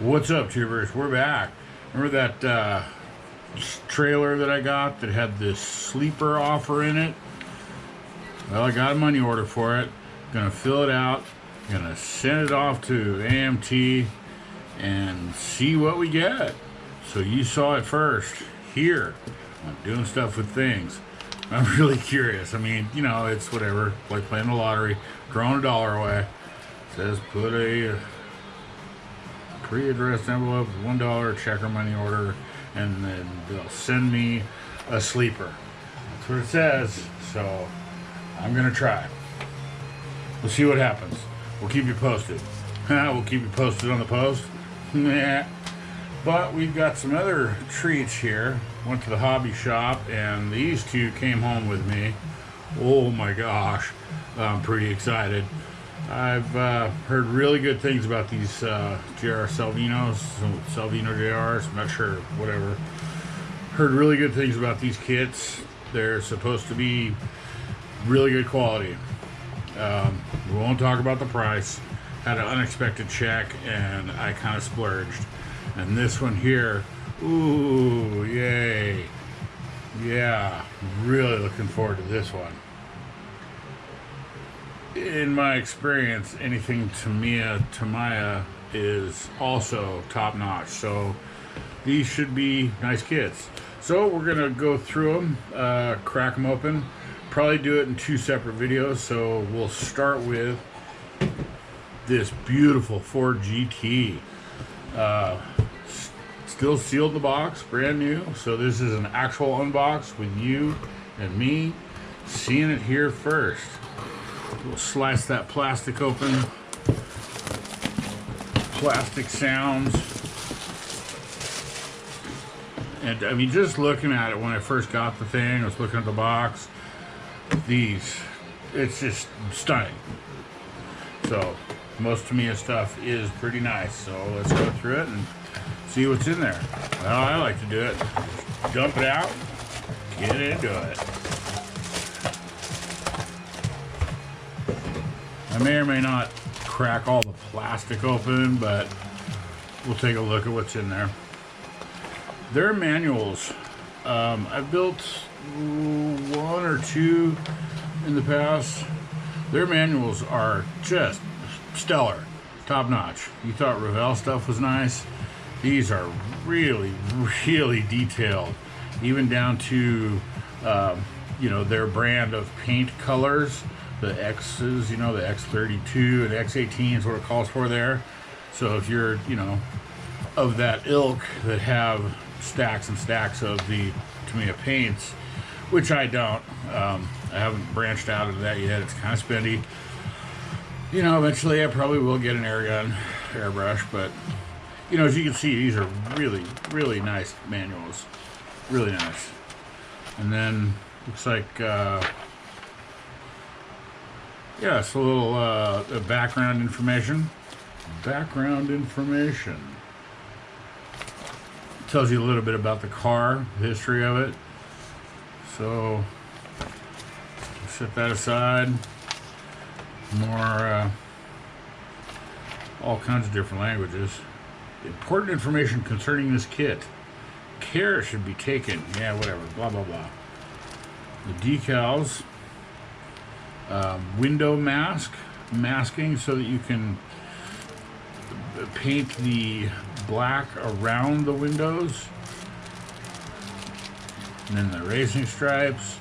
What's up, tubers? We're back. Remember that trailer that I got that had this sleeper offer in it? Well, I got a money order for it. Gonna fill it out. Gonna send it off to AMT and see what we get. So you saw it first here. I'm doing stuff with things. I'm really curious. I mean, you know, it's whatever, like playing the lottery, throwing $1 away. It says put a pre-addressed envelope with $1 check or money order, and then they'll send me a sleeper. That's what it says. So I'm gonna try. We'll see what happens. We'll keep you posted. We'll keep you posted on the post. Nah. But we've got some other treats here. Went to the hobby shop, and these two came home with me. Oh my gosh, I'm pretty excited. I've heard really good things about these JR Salvinos, Salvino JRs, I'm not sure, whatever. Heard really good things about these kits. They're supposed to be really good quality. We won't talk about the price. Had an unexpected check, and I kind of splurged. And this one here, ooh, yay. Yeah, really looking forward to this one. In my experience, anything Tamiya is also top notch. So these should be nice kits. So we're gonna go through them, crack them open. Probably do it in 2 separate videos. So we'll start with this beautiful Ford GT. Still sealed in the box, brand new. So this is an actual unbox with you and me seeing it here first. We'll slice that plastic open. Plastic sounds. And I mean, just looking at it when I first got the thing, I was looking at the box. It's just stunning. So most Tamiya stuff is pretty nice. So let's go through it and see what's in there. Well, I like to do it. Just dump it out, get into it. I may or may not crack all the plastic open, but we'll take a look at what's in there. Their manuals. I've built 1 or 2 in the past. Their manuals are just stellar, top notch. You thought Revell stuff was nice. These are really, really detailed, even down to you know, their brand of paint colors. The X's, you know, the X32 and X18 is what it calls for there. So if you're, you know, of that ilk that have stacks and stacks of the Tamiya paints, which I don't, I haven't branched out into that yet. It's kind of spendy. You know, eventually I probably will get an air gun, airbrush, but you know, as you can see, these are really, really nice manuals. Really nice. And then looks like yeah, it's a little background information. Background information. Tells you a little bit about the car, the history of it. So, set that aside. More, all kinds of different languages. Important information concerning this kit. Care should be taken. Yeah, whatever. Blah, blah, blah. The decals. Window masking so that you can paint the black around the windows, and then the racing stripes.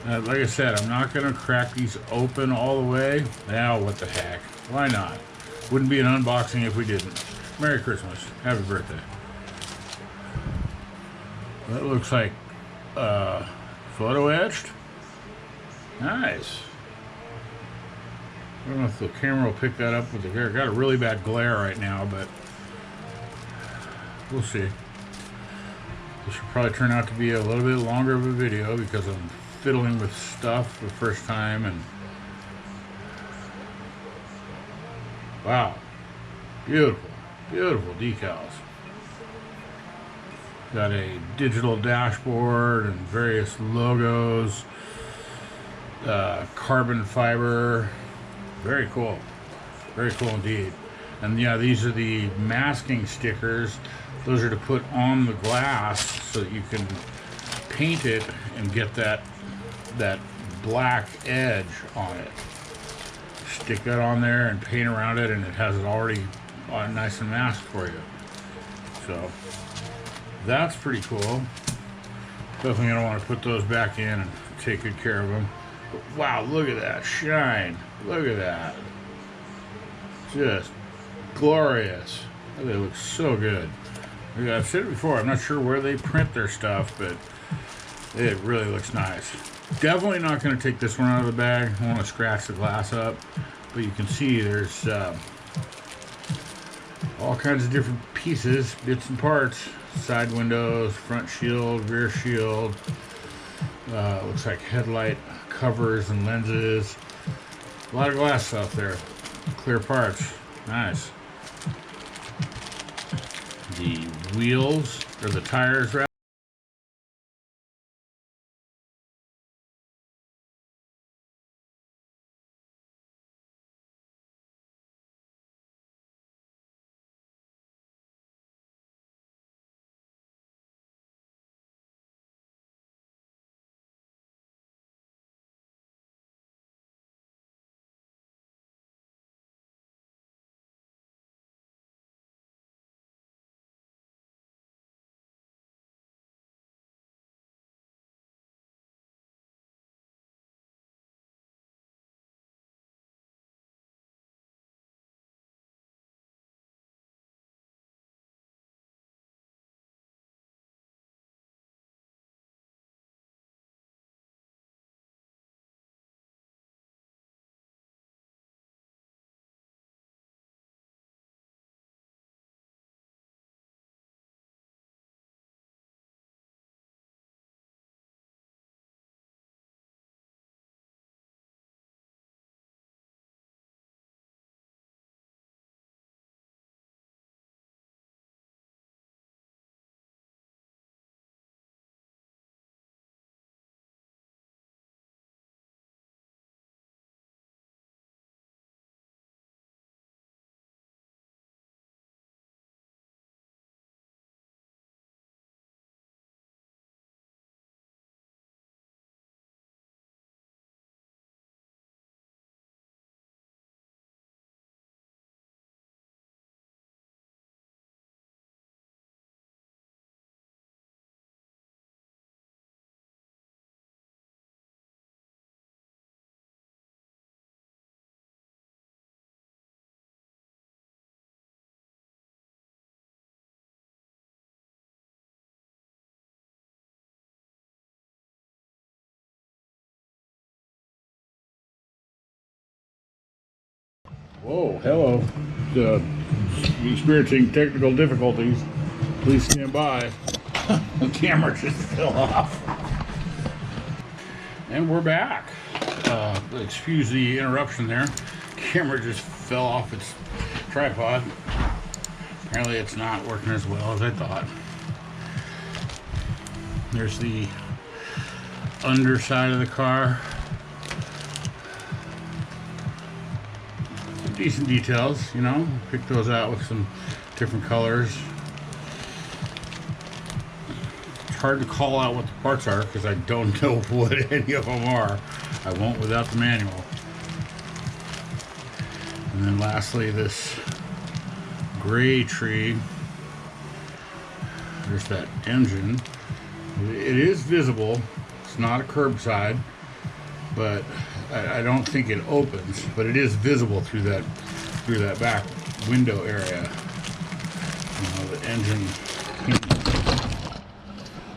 Like I said, I'm not going to crack these open all the way. Now, what the heck? Why not? Wouldn't be an unboxing if we didn't. Merry Christmas. Happy birthday. That looks like photo etched. Nice. I don't know if the camera will pick that up with the glare. Got a really bad glare right now, but we'll see. This should probably turn out to be a little bit longer of a video because I'm fiddling with stuff for the first time. And wow, beautiful, beautiful decals. Got a digital dashboard and various logos, carbon fiber. Very cool indeed. And yeah, these are the masking stickers. Those are to put on the glass so that you can paint it and get that black edge on it. Stick that on there and paint around it, and it has it already nice and masked for you. So that's pretty cool. Definitely gonna want to put those back in and take good care of them. But wow, look at that shine. Look at that. Just glorious. They look so good. I've said it before, I'm not sure where they print their stuff, but it really looks nice. Definitely not going to take this one out of the bag. I want to scratch the glass up, but you can see there's all kinds of different pieces, bits and parts. Side windows, front shield, rear shield. Looks like headlight covers and lenses. A lot of glass stuff there. Clear parts. Nice. The wheels, or the tires rather. Whoa, hello. Experiencing technical difficulties. Please stand by. The camera just fell off. And we're back. Excuse the interruption there. Camera just fell off its tripod. Apparently it's not working as well as I thought. There's the underside of the car. Some decent details, you know. Pick those out with some different colors. It's hard to call out what the parts are because I don't know what any of them are. I won't without the manual. And then lastly, this gray tree. There's that engine. It is visible. It's not a curbside, but I don't think it opens. But it is visible through that back window area. You know, the engine.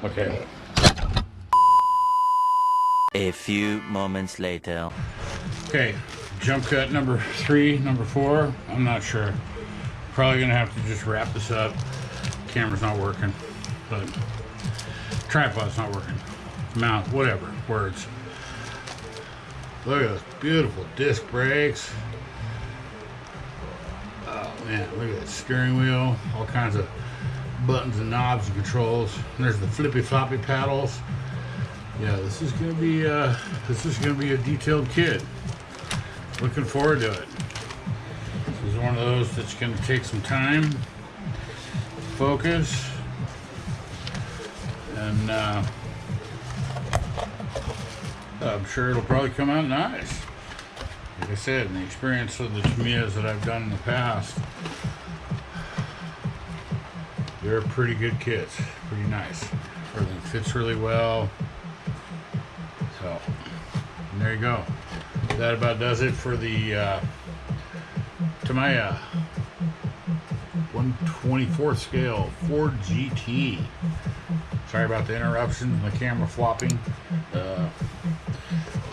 Okay. A few moments later. Okay, jump cut number 3, number 4. I'm not sure. Probably gonna have to just wrap this up. Camera's not working, but tripod's not working. Mount, whatever, words. Look at those beautiful disc brakes. Oh man, look at that steering wheel. All kinds of buttons and knobs and controls. And there's the flippy floppy paddles. Yeah, this is gonna be a detailed kit. Looking forward to it. This is one of those that's going to take some time, focus, and I'm sure it'll probably come out nice. Like I said, in the experience of the Tamiyas that I've done in the past, they're pretty good kits, pretty nice. Everything fits really well. So, and there you go. That about does it for the Tamiya 1/24 scale Ford GT. Sorry about the interruption, the camera flopping.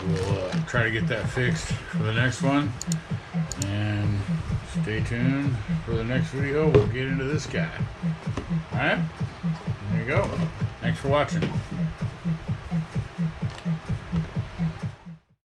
We'll try to get that fixed for the next one. And stay tuned for the next video. We'll get into this guy. Alright? There you go. Thanks for watching.